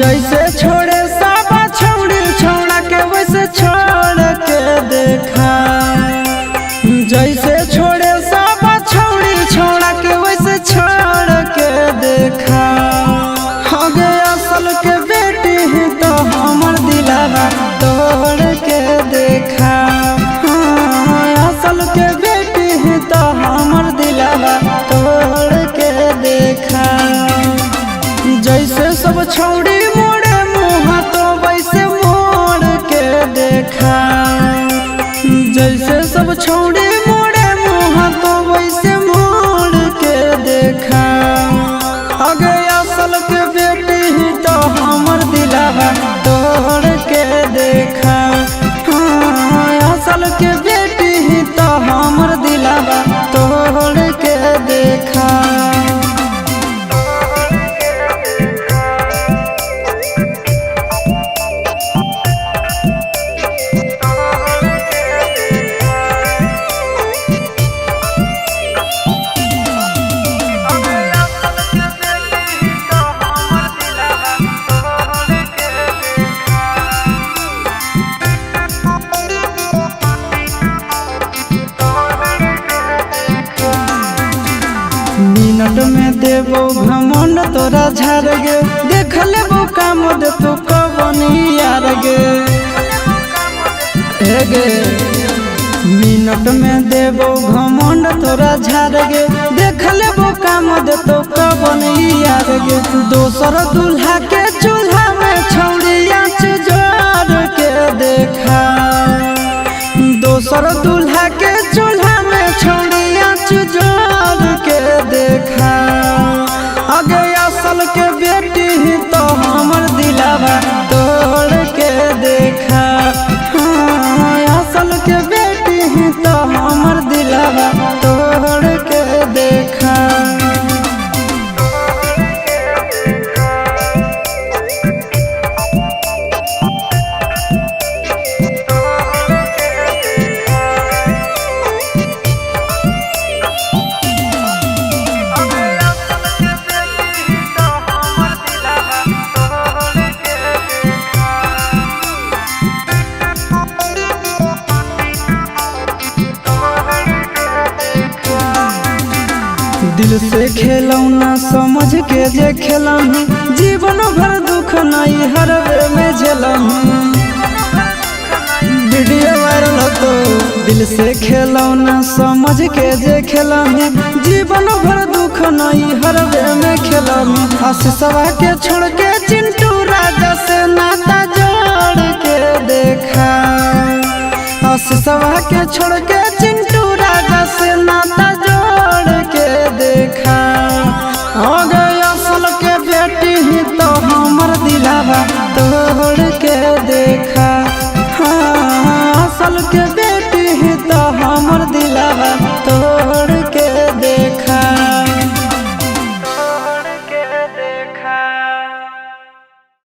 जैसे छोड़े सब छौड़ी छौड़ा के वैसे छोड़ के देखा। जैसे छोड़े सब छौड़ी छौड़ा के वैसे छोड़ के देखा। आगे असल के बेटी ही तो हमर दिलावा तोड़ के देखा। असल के बेटी ही तो हमर दिलावा तोड़ के देखा। जैसे सब छौड़ी मोड़े मुँह तो वैसे मोड़ के देखा। जैसे सब छौड़ी मोड़े मुँह तो वैसे मोड़ के देखा। आगे असल के बेटी ही तो हमर दिलावा तोड़ के देखा। असल के बेटी ही तो हमर दिलावा तोड़ के देखा। मिनट में देबो घमंड तोरा झाड़ गे। देख लेबो काम दे तो कबनी यार गे। हे गे मिनट में देबो घमंड तोरा झाड़ गे। देख लेबो काम दे तो कबनी यार गे। दोसर दूल्हा के चूल्हा में छौड़िया जोड़ के देखा। दोसर दूल्हा के चूल्हा में छौड़िया जोड़ के देखा। आगे असल के बेटी ही तो हमर दिलावा तोड़ के देखा। असल के बेटी ही तो हमर दिलावा तोड़ के देखा। दिल से खेलौना समझ के जे खेलही। जीवन भर दुख नहीं हरवे में झेलही। वीडियो वायरल तो दिल से खेलौना समझ के जे खेलही। जीवन भर दुख नहीं हरवे में खेलही। आशीषवा के छोड़ के चिंटू राजा से नाता जोड़ के देखा। आशीषवा के छोड़ के चिंटू राजा से नाता